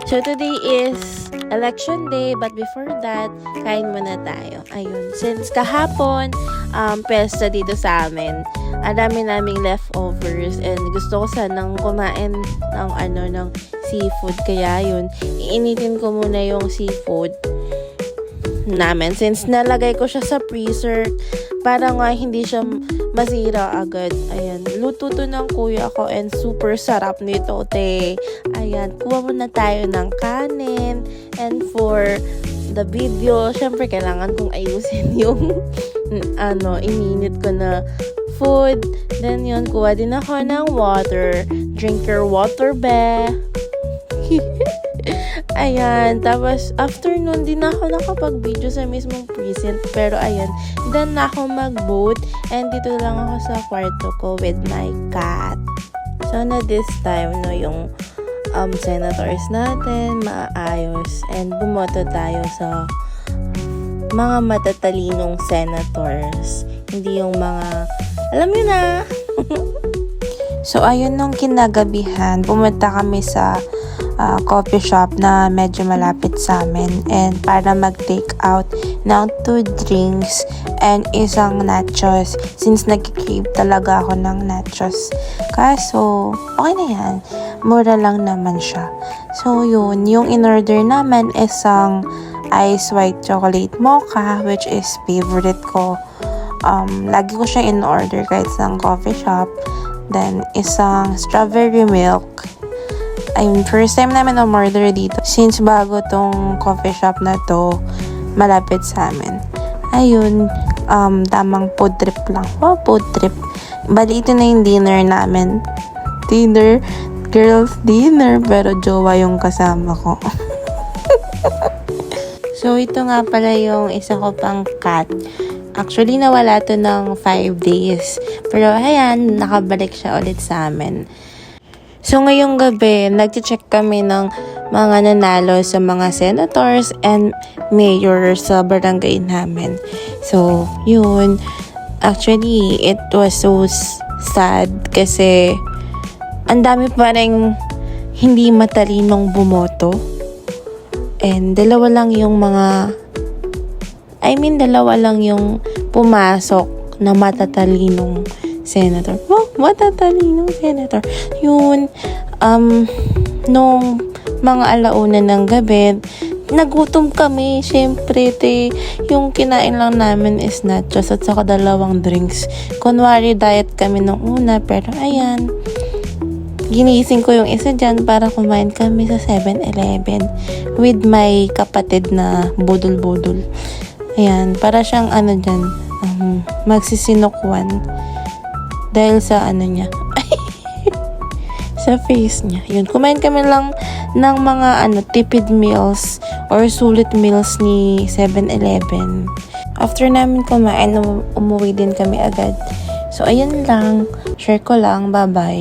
So, today is election day, but before that, kain muna tayo. Ayun, since kahapon, pesta dito sa amin, ang dami naming leftovers, and gusto ko sanang kumain ng seafood. Kaya yun, iinitin ko muna yung seafood namin. Since nalagay ko siya sa freezer, para nga hindi siya masira agad. Ayan, luto to ng kuya ko and super sarap nito, te. Ayan, kuha muna tayo ng kanin. And for the video, syempre kailangan kong ayusin yung ininit ko na food. Then yun, kuha din ako ng water. Drink your water, be. Ayan, tapos after nun, di na ako nakapag-video sa mismong precinct. Pero ayan, done na ako mag-vote. And dito lang ako sa kwarto ko with my cat. So na this time, yung senators natin, maayos. And bumoto tayo sa mga matatalinong senators. Hindi yung mga, alam nyo na. So ayun, nung kinagabihan, pumunta kami sa coffee shop na medyo malapit sa amin, and para mag-take out ng 2 drinks and isang nachos, since nag-crave talaga ako ng nachos. Kaso okay na yan, mura lang naman siya. So yun, yung in-order naman isang ice white chocolate mocha, which is favorite ko. Lagi ko siya in-order kahit sa coffee shop. Then isang strawberry milk. First time namin umorder dito, since bago tong coffee shop na to malapit sa amin. Ayun, tamang food trip lang. Wow, food trip. Bali, ito na yung dinner namin. Dinner, girls dinner, pero jowa yung kasama ko. So, ito nga pala yung isa ko pang cat. Actually, nawala to ng 5 days. Pero ayan, nakabalik siya ulit sa amin. So, ngayong gabi, nag-check kami ng mga nanalo sa mga senators and mayor sa barangay namin. So, yun. Actually, it was so sad kasi ang dami pa rin hindi matalinong bumoto. And dalawa lang yung pumasok na matatalinong senator. Oh, matatalinong senator. Yun, nung mga alauna ng gabi, nagutom kami. Siyempre, yung kinain lang namin is nachos at saka 2 drinks. Kunwari, diet kami nung una, pero ayan, ginising ko yung isa dyan para kumain kami sa 7-Eleven with my kapatid na budol-budol. Ayan, para siyang dyan, magsisinukwan dahil sa niya sa face niya. Yun, kumain kami lang ng mga tipid meals or sulit meals ni 7-Eleven. After namin kumain, umuwi din kami agad. So, ayun lang. Share ko lang. Bye-bye.